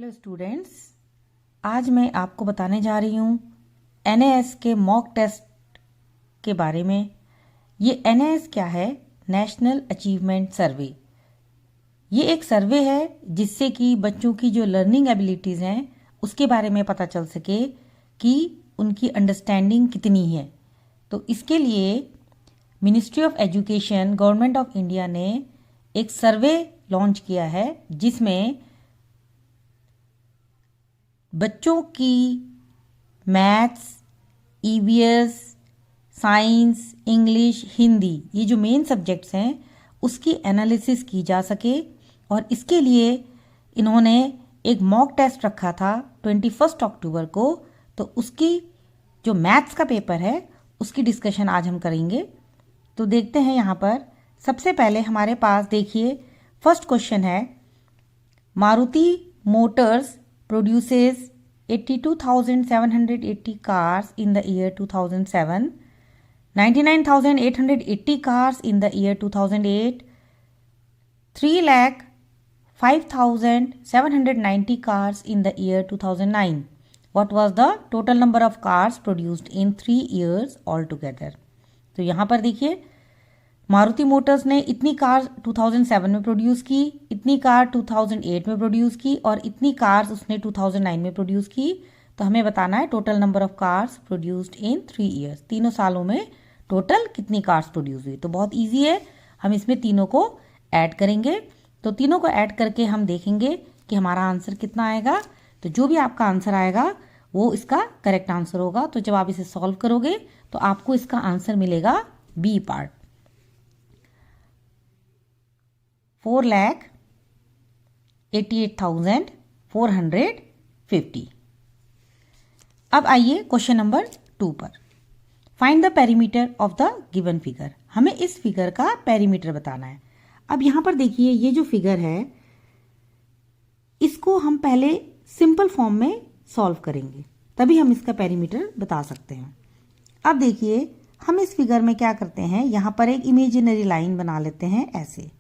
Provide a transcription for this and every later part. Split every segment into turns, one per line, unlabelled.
Hello students, आज मैं आपको बताने जा रही हूँ एनएएस के मॉक टेस्ट के बारे में। ये एनएएस क्या है? नेशनल अचीवमेंट सर्वे। ये एक सर्वे है जिससे कि बच्चों की जो लर्निंग एबिलिटीज़ हैं उसके बारे में पता चल सके कि उनकी अंडरस्टैंडिंग कितनी है। तो इसके लिए ministry of education, government of India ने एक सर्वे लॉन्च किया है जिसमें बच्चों की maths, EVS, science, English, Hindi, ये जो मेन सब्जेक्ट्स हैं उसकी एनालिसिस की जा सके। और इसके लिए इन्होंने एक मॉक टेस्ट रखा था 21 अक्टूबर को। तो उसकी जो मैथ्स का पेपर है उसकी डिस्कशन आज हम करेंगे। तो देखते हैं यहाँ पर सबसे पहले हमारे पास देखिए फर्स्ट क्वेश्चन है, Maruti Motors produces 82,780 cars in the year 2007, 99,880 cars in the year 2008, 3,05,790 cars in the year 2009. What was the total number of cars produced in 3 years altogether? तो यहाँ पर देखिए मारुति मोटर्स ने इतनी कार 2007 में प्रोड्यूस की, इतनी कार 2008 में प्रोड्यूस की और इतनी कार्स उसने 2009 में प्रोड्यूस की। तो हमें बताना है total number of cars produced in 3 years, तीनों सालों में टोटल कितनी कार्स प्रोड्यूस हुई। तो बहुत इजी है, हम इसमें तीनों को ऐड करेंगे। तो तीनों को ऐड करके हम देखेंगे कि हमारा आंसर कितना आएगा। तो जो भी आपका आंसर आएगा वो इसका करेक्ट आंसर होगा। तो जब आप इसे सॉल्व करोगे तो आपको इसका आंसर मिलेगा बी पार्ट, 4,88,450। अब आइए क्वेश्चन नंबर 2 पर। Find the perimeter of the given figure. हमें इस फिगर का पेरीमीटर बताना है। अब यहां पर देखिए ये जो फिगर है इसको हम पहले सिंपल फॉर्म में सॉल्व करेंगे, तभी हम इसका पेरीमीटर बता सकते हैं। अब देखिए हम इस फिगर में क्या करते हैं, यहां पर एक इमेजिनरी लाइन बना लेते हैं ऐसे,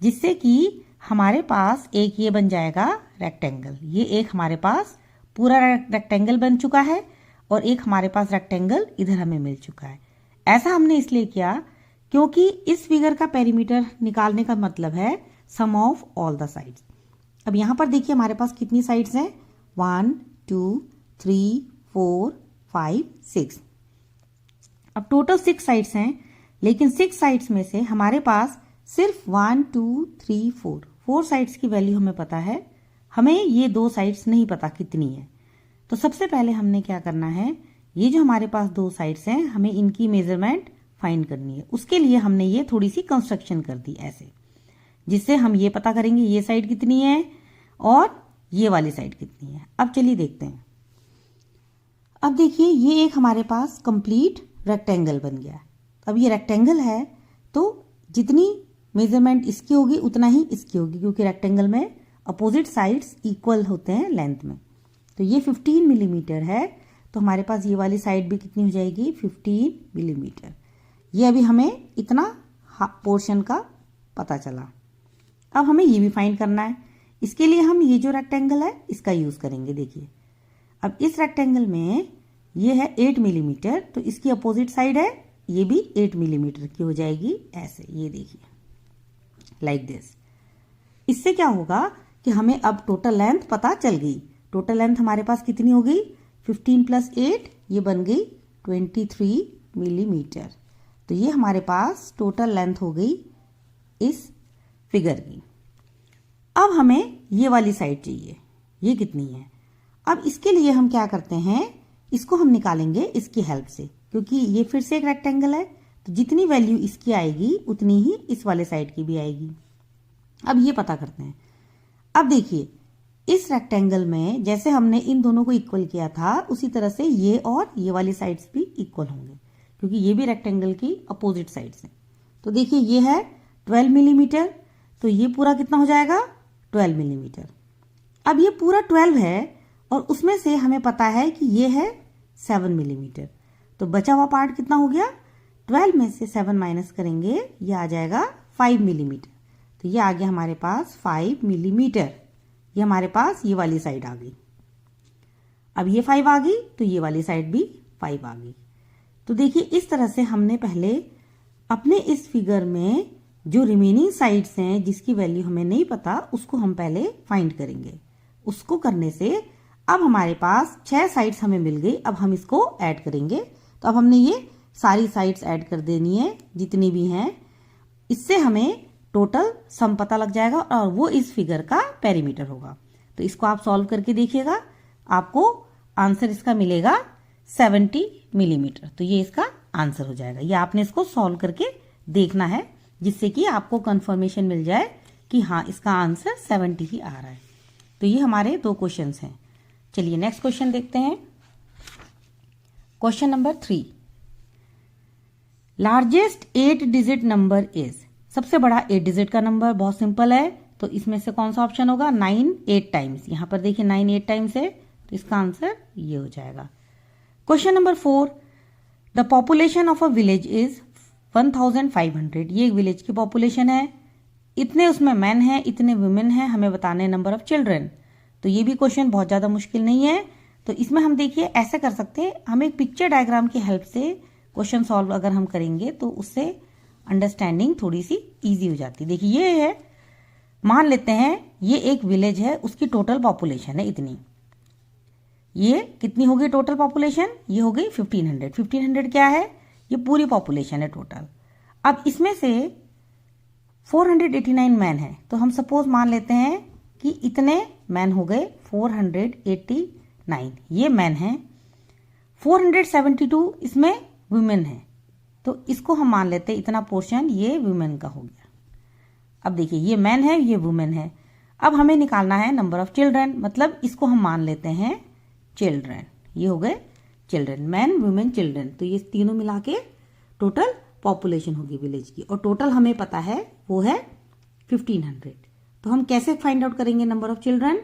जिससे कि हमारे पास एक ये बन जाएगा रेक्टेंगल। ये एक हमारे पास पूरा रेक्टेंगल बन चुका है और एक हमारे पास रेक्टेंगल इधर हमें मिल चुका है। ऐसा हमने इसलिए किया क्योंकि इस फिगर का पेरीमीटर निकालने का मतलब है सम ऑफ ऑल द साइड्स। अब यहाँ पर देखिए हमारे पास कितनी साइड्स हैं, 1 2 3 4 5 6। अब टोटल 6 साइड्स हैं, लेकिन 6 साइड्स में से हमारे पास सिर्फ 1 2 3 4 साइड्स की वैल्यू हमें पता है, हमें ये 2 साइड्स नहीं पता कितनी है। तो सबसे पहले हमने क्या करना है, ये जो हमारे पास 2 साइड्स हैं हमें इनकी मेजरमेंट फाइंड करनी है। उसके लिए हमने ये थोड़ी सी कंस्ट्रक्शन कर दी ऐसे, जिससे हम ये पता करेंगे ये साइड कितनी है और ये वाली साइड कितनी है। अब चलिए देखते हैं। अब देखिए ये एक हमारे पास कंप्लीट रेक्टेंगल बन गया। अब ये रेक्टेंगल है तो जितनी मेजरमेंट इसकी होगी उतना ही इसकी होगी, क्योंकि रेक्टेंगल में अपोजिट साइड्स इक्वल होते हैं लेंथ में। तो ये 15 मिलीमीटर है, तो हमारे पास ये वाली साइड भी कितनी हो जाएगी, 15 मिलीमीटर। ये अभी हमें इतना पोर्शन का पता चला। अब हमें ये भी फाइंड करना है। इसके लिए हम ये जो रेक्टेंगल है इसका यूज करेंगे। देखिए अब इस रेक्टेंगल में ये है 8 मिलीमीटर, तो इसकी अपोजिट साइड है ये भी 8 मिलीमीटर की हो जाएगी ऐसे। ये देखिए लाइक दिस। इससे क्या होगा कि हमें अब टोटल लेंथ पता चल गई। टोटल लेंथ हमारे पास कितनी हो गई, 15 + 8 ये बन गई 23 मिलीमीटर। तो ये हमारे पास टोटल लेंथ हो गई इस फिगर की। अब हमें ये वाली साइड चाहिए, ये कितनी है। अब इसके लिए हम क्या करते हैं, इसको हम निकालेंगे इसकी हेल्प से, क्योंकि ये फिर से एक रेक्टेंगल है तो जितनी वैल्यू इसकी आएगी उतनी ही इस वाले साइड की भी आएगी। अब ये पता करते हैं। अब देखिए इस रेक्टेंगल में जैसे हमने इन दोनों को इक्वल किया था उसी तरह से ये और ये वाली साइड्स भी इक्वल होंगे, क्योंकि ये भी रेक्टेंगल की अपोजिट साइड्स हैं। तो देखिए ये है 12 मिलीमीटर, तो ये पूरा कितना हो जाएगा, 12 मिलीमीटर। अब ये पूरा 12 है और उसमें से हमें पता है कि ये है 7 मिलीमीटर। तो बचा हुआ पार्ट कितना हो गया, 12 में से 7 माइनस करेंगे ये आ जाएगा 5 मिलीमीटर। तो ये आ गया हमारे पास 5 मिलीमीटर। ये हमारे पास ये वाली साइड आ गई। अब ये 5 आ गई तो ये वाली साइड भी 5 आ गई। तो देखिए इस तरह से हमने पहले अपने इस फिगर में जो रिमेनिंग साइड्स हैं जिसकी वैल्यू हमें नहीं पता उसको हम पहले फाइंड करेंगे। उसको करने से अब हमारे पास 6 साइड्स हमें मिल गई। अब हम इसको ऐड करेंगे। तो अब हमने ये सारी साइड्स ऐड कर देनी है जितनी भी हैं। इससे हमें टोटल सम पता लग जाएगा और वो इस फिगर का पेरीमीटर होगा। तो इसको आप सॉल्व करके देखिएगा, आपको आंसर इसका मिलेगा 70 मिलीमीटर। तो ये इसका आंसर हो जाएगा। ये आपने इसको सॉल्व करके देखना है जिससे कि आपको कंफर्मेशन मिल जाए कि हाँ इसका आंसर 70 ही आ रहा है। तो ये हमारे 2 क्वेश्चंस हैं। चलिए नेक्स्ट क्वेश्चन देखते हैं। Question number 3, largest 8 digit number is. सबसे बड़ा 8 डिजिट का नंबर बहुत सिंपल है। तो इसमें से कौन सा ऑप्शन होगा? 9 8 टाइम्स। यहां पर देखिए 9 8 टाइम्स है तो इसका आंसर ये हो जाएगा। Question number 4, the population of a village is 1500। ये एक विलेज की पॉपुलेशन है। इतने उसमें मैन है, इतने वुमेन है, हमें बताने नंबर ऑफ चिल्ड्रन। तो ये भी क्वेश्चन बहुत ज्यादा मुश्किल नहीं है। तो इसमें हम देखिए ऐसे कर सकते हैं, हम एक पिक्चर डायग्राम की हेल्प से क्वेश्चन सॉल्व अगर हम करेंगे तो उससे अंडरस्टैंडिंग थोड़ी सी इजी हो जाती है। देखिए ये है, मान लेते हैं ये एक विलेज है, उसकी टोटल पॉपुलेशन है इतनी। ये कितनी होगी टोटल पॉपुलेशन? ये हो गई 1500। 1500 क्या है? ये पूरी पॉपुलेशन है टोटल। अब इसमें से 489 मैन है। तो हम सपोज मान लेते हैं कि इतने मैन हो गए 489, ये मैन है। 472 इसमें वुमेन है। तो इसको हम मान लेते हैं इतना पोर्शन ये वुमेन का हो गया। अब देखिए ये मैन है, ये वुमेन है। अब हमें निकालना है नंबर ऑफ चिल्ड्रन, मतलब इसको हम मान लेते हैं चिल्ड्रन। ये हो गए चिल्ड्रन, मैन वुमेन चिल्ड्रन। तो ये तीनों मिला के टोटल पॉपुलेशन होगी विलेज की। और टोटल हमें पता है वो है 1500। तो हम कैसे फाइंड आउट करेंगे नंबर ऑफ चिल्ड्रन?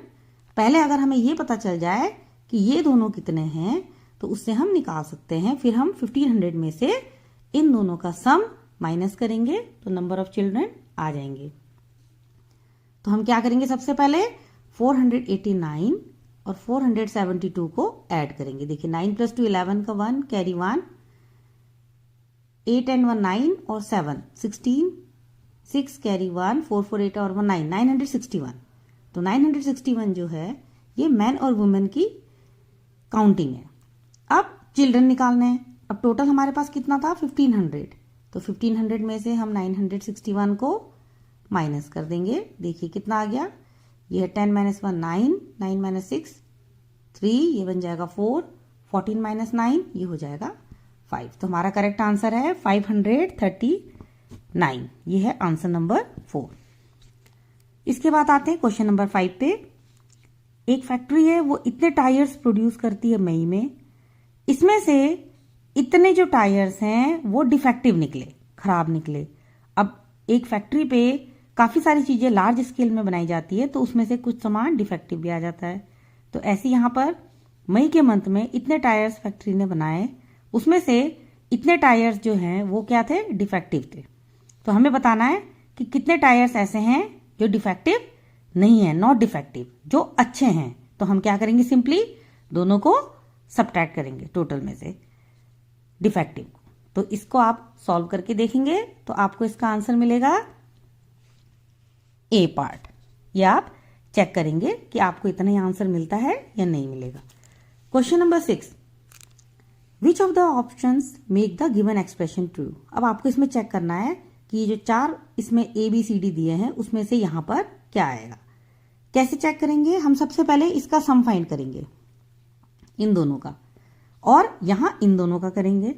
पहले अगर हमें ये पता चल जाए कि ये दोनों कितने हैं तो उससे हम निकाल सकते हैं। फिर हम 1500 में से इन दोनों का सम माइनस करेंगे तो नंबर ऑफ चिल्ड्रन आ जाएंगे। तो हम क्या करेंगे? सबसे पहले 489 और 472 को ऐड करेंगे। देखिए 9 + 2 11 का 1 कैरी 1, 8 and 1 9 और 7 16, 6 कैरी 1, 4 4 8 और 1 9, 961। तो 961 जो है ये मैन और वुमेन की काउंटिंग है। अब चिल्ड्रन निकालने हैं। अब टोटल हमारे पास कितना था? 1500। तो 1500 में से हम 961 को माइनस कर देंगे। देखिए कितना आ गया? ये है 10 - 1 9, 9 - 6 3, ये बन जाएगा 4, 14 - 9 ये हो जाएगा 5। तो हमारा करेक्ट आंसर है 539। ये है आंसर नंबर 4। इसके बाद आते हैं क्वेश्चन नंबर 5 पे। एक फैक्ट्री है, वो इतने टायर्स प्रोड्यूस करती है मई में। इसमें से इतने जो टायर्स हैं वो डिफेक्टिव निकले, खराब निकले। अब एक फैक्ट्री पे काफी सारी चीजें लार्ज स्केल में बनाई जाती है तो उसमें से कुछ सामान डिफेक्टिव भी आ जाता है। तो ऐसे यहाँ पर मई के मंथ में इतने टायर्स फैक्ट्री ने बनाए, उसमें से इतने टायर्स जो हैं वो क्या थे? डिफेक्टिव थे। तो हमें बताना है कि कितने टायर्स ऐसे हैं जो डिफेक्टिव नहीं है, नॉट डिफेक्टिव, जो अच्छे हैं। तो हम क्या करेंगे? सिंपली दोनों को सबट्रैक्ट करेंगे टोटल में से डिफेक्टिव को। तो इसको आप सॉल्व करके देखेंगे तो आपको इसका आंसर मिलेगा ए पार्ट। या आप चेक करेंगे कि आपको इतना ही आंसर मिलता है या नहीं मिलेगा। Question number 6, which of the options make the given expression true. अब आपको इसमें चेक करना है कि ये जो 4 इसमें ABCD दिए हैं उसमें से यहां पर क्या आएगा। कैसे चेक करेंगे? हम सबसे पहले इसका सम फाइंड करेंगे इन दोनों का, और यहां इन दोनों का करेंगे।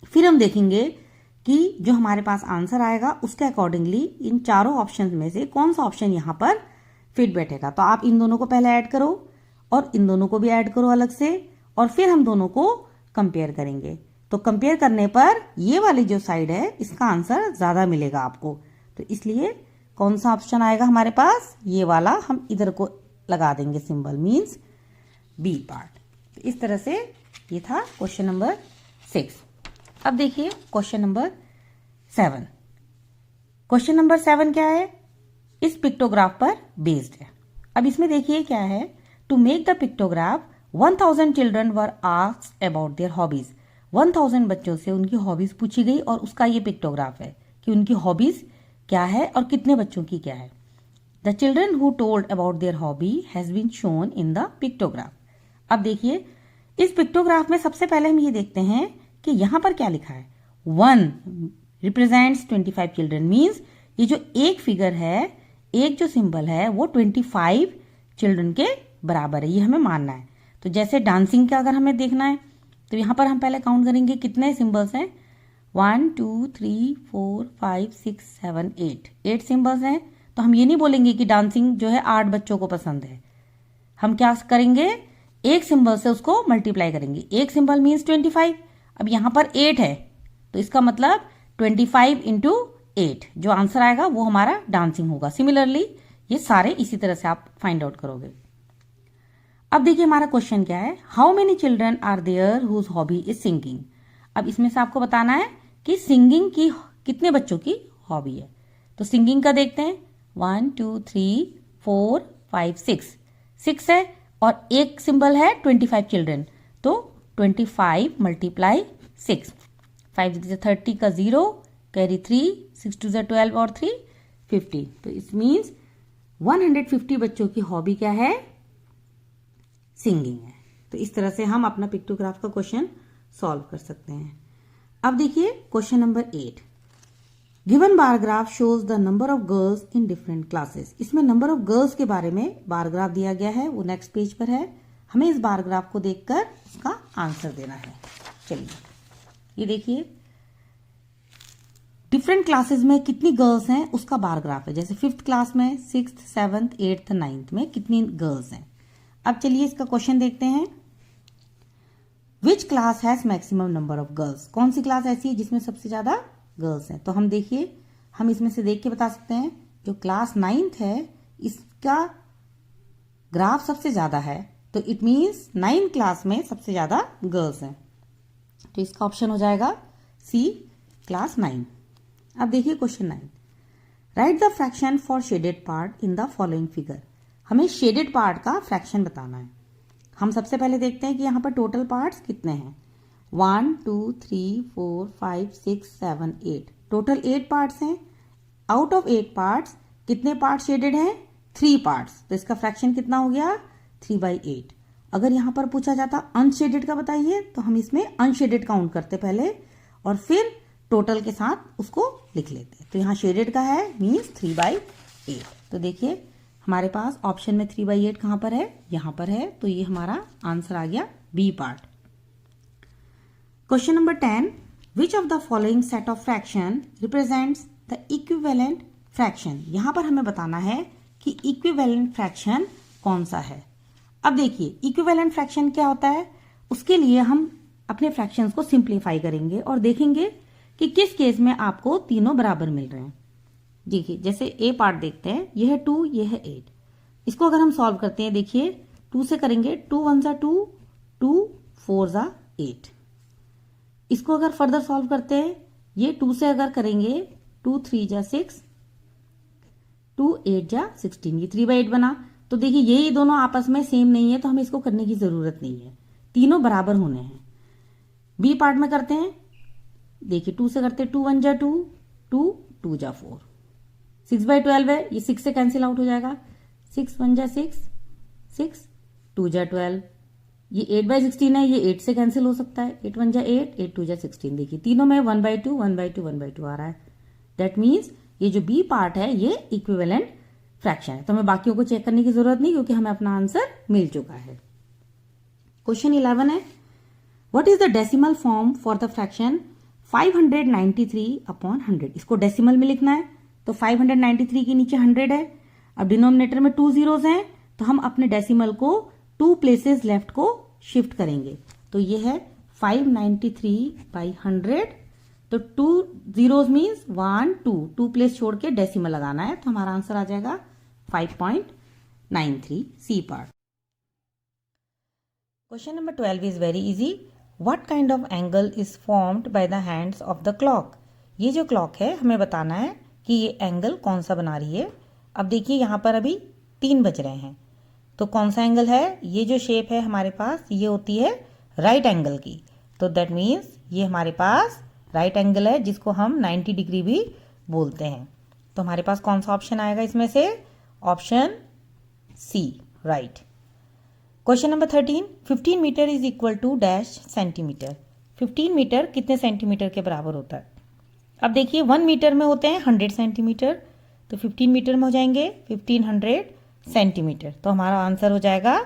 फिर हम देखेंगे कि जो हमारे पास आंसर आएगा उसके अकॉर्डिंगली इन चारों ऑप्शंस में से कौन सा ऑप्शन यहां पर फिट बैठेगा। तो आप इन दोनों को पहले ऐड करो और इन दोनों को भी ऐड करो अलग से, और फिर हम दोनों को कंपेयर करेंगे। तो कंपेयर करने पर ये वाली जो साइड है इसका आंसर ज्यादा मिलेगा आपको। तो इसलिए कौन सा ऑप्शन आएगा हमारे पास? ये वाला हम इधर को लगा देंगे सिंबल, मीन्स बी पार्ट। तो इस तरह से ये था क्वेश्चन नंबर 6। अब देखिए क्वेश्चन नंबर 7। क्वेश्चन नंबर 7 क्या है? इस पिक्टोग्राफ पर बेस्ड है। अब इसमें देखिए क्या है, to make the pictograph 1000 children were asked about their hobbies. 1000 बच्चों से उनकी हॉबीज पूछी गई और उसका ये पिक्टोग्राफ है कि उनकी हॉबीज क्या है और कितने बच्चों की क्या है। The children who told about their hobby has been shown in the pictograph. अब देखिए इस पिक्टोग्राफ में सबसे पहले हम ये देखते हैं कि यहां पर क्या लिखा है। 1 रिप्रेजेंट्स 25 चिल्ड्रन, मीन्स ये जो एक फिगर है, एक जो सिंबल है वो 25 चिल्ड्रन के बराबर है, ये हमें मानना है। तो जैसे डांसिंग का अगर हमें देखना है तो यहां पर हम पहले काउंट करेंगे कितने सिंबल्स हैं। 1 2 3 4 5 6 7 8 सिंबल्स हैं। तो हम ये नहीं बोलेंगे कि डांसिंग जो है 8 बच्चों को पसंद है। हम क्या करेंगे, एक सिंबल से उसको मल्टीप्लाई करेंगे। एक सिंबल मीन्स 25। अब यहां पर 8 है तो इसका मतलब 25 इंटू 8 जो आंसर आएगा वो हमारा डांसिंग होगा। सिमिलरली ये सारे इसी तरह से आप फाइंड आउट करोगे। अब देखिए हमारा क्वेश्चन क्या है, how many children are there whose hobby is singing. अब इसमें से आपको बताना है कि सिंगिंग की कितने बच्चों की हॉबी है। तो सिंगिंग का देखते हैं, 1 2 3 4 5 6 है और एक सिंबल है 25 चिल्ड्रन, तो 25 मल्टीप्लाई 6, 5 30 का 0 कैरी 3, 6 2 12 और 3 50। तो इट मीन्स 150 बच्चों की हॉबी क्या है, सिंगिंग है। तो इस तरह से हम अपना पिक्टोग्राफ का क्वेश्चन सॉल्व कर सकते हैं। अब देखिए question number 8, given bar graph shows the number of girls in different classes. इसमें नंबर ऑफ गर्ल्स के बारे में बार ग्राफ दिया गया है, वो नेक्स्ट पेज पर है। हमें इस बार ग्राफ को देखकर उसका आंसर देना है। चलिए ये देखिए डिफरेंट क्लासेस में कितनी गर्ल्स हैं उसका बार ग्राफ है। जैसे 5th क्लास में, 6th 7th 8th 9th में कितनी गर्ल्स हैं। अब चलिए इसका क्वेश्चन देखते हैं, which class has maximum number of girls. कौन सी क्लास ऐसी है जिसमें सबसे ज्यादा गर्ल्स हैं। तो हम देखिए हम इसमें से देख के बता सकते हैं, जो क्लास 9th है इसका ग्राफ सबसे ज्यादा है, तो इट मीन्स 9th क्लास में सबसे ज्यादा गर्ल्स हैं। तो इसका ऑप्शन हो जाएगा सी, क्लास 9। अब देखिए question 9, right the fraction for shaded part in the following figure. हमें शेडेड पार्ट का फ्रैक्शन बताना है। हम सबसे पहले देखते हैं कि यहाँ पर टोटल पार्ट्स कितने हैं। 1 2 3 4 5 6 7 8, टोटल 8 पार्ट्स हैं। आउट ऑफ 8 पार्ट्स कितने पार्ट शेडेड हैं, 3 पार्ट्स। तो इसका फ्रैक्शन कितना हो गया, 3/8। अगर यहाँ पर पूछा जाता अनशेडेड का बताइए तो हम इसमें अनशेडेड काउंट करते पहले और फिर टोटल के साथ उसको लिख लेते। तो यहाँ शेडेड का है मीन्स 3/8। तो देखिए हमारे पास ऑप्शन में 3/8 कहां पर है, यहां पर है। तो ये हमारा आंसर आ गया B part. Question number 10, which of the following set of fraction represents the equivalent fraction. यहां पर हमें बताना है कि इक्विवेलेंट फ्रैक्शन कौन सा है। अब देखिए इक्विवेलेंट फ्रैक्शन क्या होता है, उसके लिए हम अपने फ्रैक्शंस को सिंप्लीफाई करेंगे और देखेंगे कि किस केस में आपको तीनों बराबर मिल रहे हैं। देखिए जैसे ए पार्ट देखते हैं, ये है 2, ये है 8। इसको अगर हम सॉल्व करते हैं, देखिए 2 से करेंगे, 2 1 जा 2, 2 4 जा 8। इसको अगर फर्दर सॉल्व करते हैं, ये 2 से अगर करेंगे, 2 3 जा 6, 2 8 जा 16, ये 3/8 बना। तो देखिए ये दोनों आपस में सेम नहीं है तो हमें इसको करने की जरूरत नहीं है, तीनों बराबर होने हैं। बी पार्ट में करते हैं, देखिए 2 से करते 2 1 जा 2, 2 2 जा 4, 6/12 है, ये 6 से कैंसिल आउट हो जाएगा। 6 1 जा 6, 6 2 जा 12, ये 8/16 है, ये 8 से कैंसिल हो सकता है। 8 1 जा 8, 8 2 जा 16। देखिए तीनों में 1/2 1/2 1/2 आ रहा है। दैट मीन्स ये जो बी पार्ट है ये इक्विवेलेंट फ्रैक्शन है। तो हमें बाकियों को चेक करने की जरूरत नहीं क्योंकि हमें अपना आंसर मिल चुका है। क्वेश्चन 11 है, what is the decimal form for the fraction 593/100। इसको डेसिमल में लिखना है तो 593 के नीचे 100 है। अब डिनोमिनेटर में 2 zeros हैं तो हम अपने डेसिमल को 2 प्लेसेस लेफ्ट को शिफ्ट करेंगे। तो ये है 593/100। तो 2 zeros मीन्स 1 2, 2 प्लेस छोड़ के डेसिमल लगाना है। तो हमारा आंसर आ जाएगा 5.93, C part. Question number 12 is very easy, what kind of angle is formed by the hands of the clock. ये जो क्लॉक है हमें बताना है कि ये एंगल कौन सा बना रही है। अब देखिए यहाँ पर अभी 3 बज रहे हैं, तो कौन सा एंगल है? ये जो शेप है हमारे पास ये होती है राइट एंगल की। तो दैट मीन्स ये हमारे पास राइट एंगल है जिसको हम 90 डिग्री भी बोलते हैं। तो हमारे पास कौन सा ऑप्शन आएगा इसमें से? Option C, right. Question number 13, 15 metre is equal to dash centimetre. 15 metre कितने सेंटीमीटर के बराबर होता है? अब देखिए 1 मीटर में होते हैं 100 सेंटीमीटर, तो 15 मीटर में हो जाएंगे 1500 सेंटीमीटर। तो हमारा आंसर हो जाएगा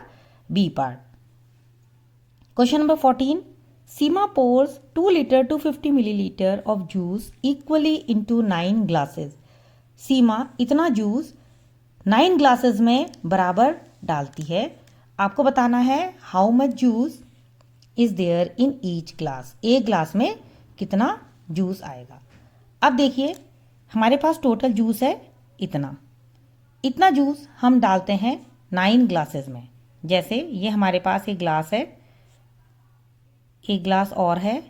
B part. Question number 14, Seema pours 2 litre two 50 millilitre of juice equally into 9 glasses. Seema इतना जूस 9 ग्लासेस में बराबर डालती है। आपको बताना है how much juice is there in each glass. एक ग्लास में कितना जूस आएगा। अब देखिए हमारे पास टोटल जूस है इतना जूस हम डालते हैं 9 ग्लासेस में। जैसे ये हमारे पास एक ग्लास है, एक ग्लास और है,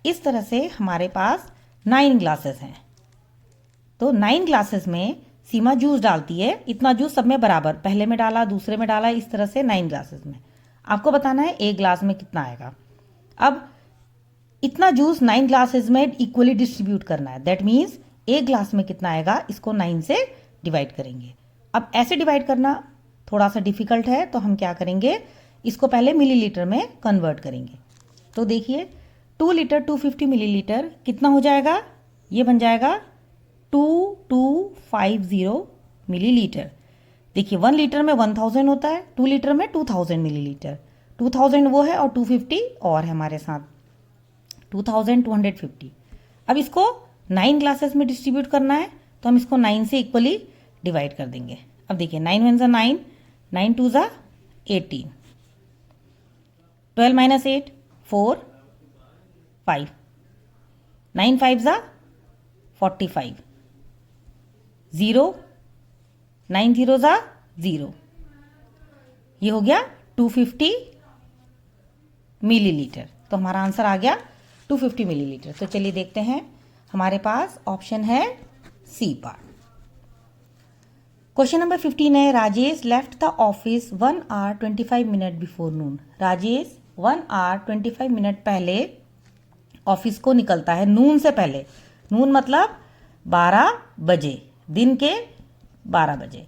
इस तरह से हमारे पास 9 ग्लासेस हैं। तो 9 ग्लासेस में सीमा जूस डालती है, इतना जूस सब में बराबर, पहले में डाला दूसरे में डाला, इस तरह से 9 ग्लासेस में। आपको बताना है एक ग्लास में कितना आएगा। अब इतना जूस 9 ग्लासेस में इक्वली डिस्ट्रीब्यूट करना है। दैट मीन्स एक ग्लास में कितना आएगा इसको 9 से डिवाइड करेंगे। अब ऐसे डिवाइड करना थोड़ा सा डिफिकल्ट है, तो हम क्या करेंगे, इसको पहले मिलीलीटर में कन्वर्ट करेंगे। तो देखिए 2 लीटर 250 मिलीलीटर कितना हो जाएगा? ये बन जाएगा 2250 मिलीलीटर। देखिए 1 लीटर में 1000 होता है, 2 लीटर में 2000 मिलीलीटर। 2000 वो है और 250 और है हमारे साथ, 2250। अब इसको 9 ग्लासेस में डिस्ट्रीब्यूट करना है, तो हम इसको 9 से इक्वली डिवाइड कर देंगे। अब देखिए 9 1 9, 9 2 18, 12 - 8 4 5, 9 5 45, 0 9 0 0। ये हो गया 250 मिलीलीटर। तो हमारा आंसर आ गया 250 मिलीलीटर। तो चलिए देखते हैं, हमारे पास ऑप्शन है सी पार्ट। क्वेश्चन नंबर 15 है, Rajesh left the office 1 hour 25 minute before Noon. Rajesh 1 hour 25 minute पहले ऑफिस को निकलता है, नून से पहले। नून मतलब 12 बजे, दिन के 12 बजे।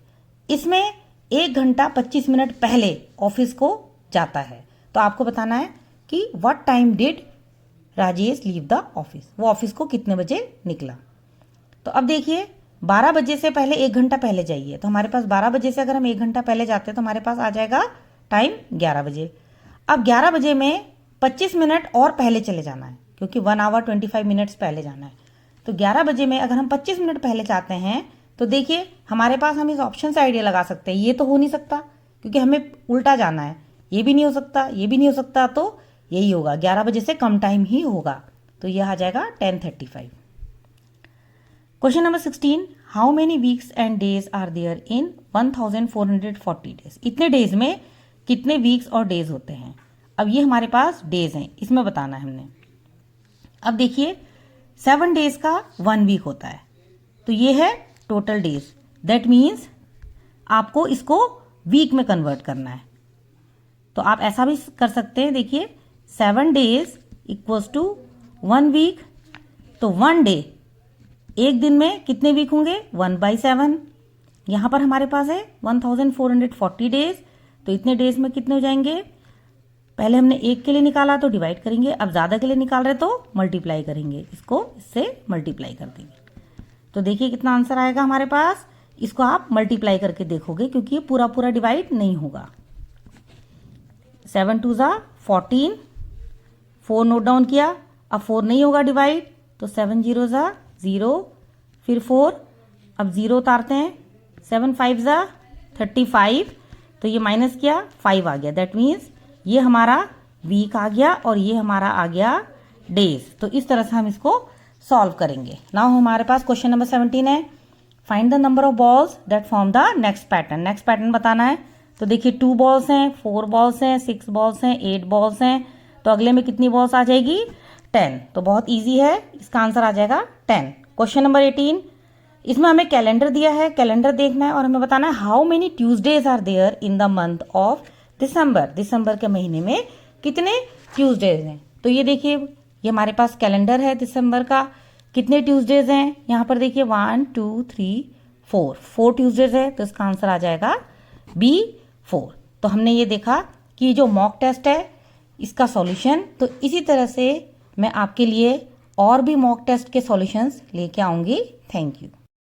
इसमें 1 घंटा 25 मिनट पहले ऑफिस को जाता है। तो आपको बताना है कि what time did Rajesh leave the office, वो ऑफिस को कितने बजे निकला। तो अब देखिए 12 बजे से पहले 1 घंटा पहले जाइए, तो हमारे पास 12 बजे से अगर हम 1 घंटा पहले जाते हैं तो हमारे पास आ जाएगा टाइम 11 बजे। अब 11 बजे में 25 मिनट और पहले चले जाना है, क्योंकि 1 hour 25 minutes पहले जाना है। तो 11 बजे में अगर हम 25 मिनट पहले जाते हैं, तो देखिए हमारे पास हम इस ऑप्शन से आइडिया लगा सकते हैं, ये तो हो नहीं सकता क्योंकि हमें उल्टा जाना है, ये भी नहीं हो सकता, ये भी नहीं हो सकता, तो यही होगा 11 बजे से कम टाइम ही होगा। तो यह आ जाएगा 10:35। Question number 16, how many weeks and days are there in 1440 days. इतने डेज में कितने वीक्स और डेज होते हैं। अब ये हमारे पास डेज हैं, इसमें बताना है हमने। अब देखिए 7 डेज का 1 वीक होता है, तो ये है टोटल डेज। दैट मीन्स आपको इसको वीक में कन्वर्ट करना है। तो आप ऐसा भी कर सकते हैं, देखिए 7 डेज इक्वल्स टू 1 वीक। तो 1 डे, एक दिन में कितने वीक होंगे, 1/7। यहाँ पर हमारे पास है 1440 डेज, तो इतने डेज में कितने हो जाएंगे। पहले हमने एक के लिए निकाला तो डिवाइड करेंगे, अब ज़्यादा के लिए निकाल रहे तो मल्टीप्लाई करेंगे, इसको इससे मल्टीप्लाई कर देंगे। तो देखिए कितना आंसर आएगा हमारे पास। इसको आप मल्टीप्लाई करके देखोगे क्योंकि ये पूरा पूरा डिवाइड नहीं होगा। 7 2 14, 4 नोट डाउन किया, अब 4 नहीं होगा डिवाइड, तो 7 0 0, फिर 4, अब 0 उतारते हैं, 7 5 35, तो ये माइनस किया 5 आ गया। दैट मीन्स ये हमारा वीक आ गया और ये हमारा आ गया डेज। तो इस तरह से हम इसको सॉल्व करेंगे। नाउ हमारे पास क्वेश्चन नंबर 17 है, find the number of balls that form the next pattern. Next pattern बताना है। तो देखिए 2 बॉल्स हैं, 4 बॉल्स हैं, 6 बॉल्स हैं, 8 बॉल्स हैं, तो अगले में कितनी बॉल्स आ जाएगी, 10। तो बहुत ईजी है, इसका आंसर आ जाएगा 10। क्वेश्चन नंबर 18, इसमें हमें कैलेंडर दिया है, कैलेंडर देखना है और हमें बताना है how many Tuesdays are there in the month of December. दिसंबर के महीने में कितने ट्यूसडेज हैं। तो ये देखिए, ये हमारे पास कैलेंडर है दिसंबर का। कितने ट्यूसडेज हैं, यहाँ पर देखिए 1 2 3 4 ट्यूसडेज है, तो इसका आंसर आ जाएगा बी 4। तो हमने ये देखा कि जो मॉक टेस्ट है इसका सॉल्यूशन, तो इसी तरह से मैं आपके लिए और भी मॉक टेस्ट के सॉल्यूशंस लेके आऊंगी। Thank you.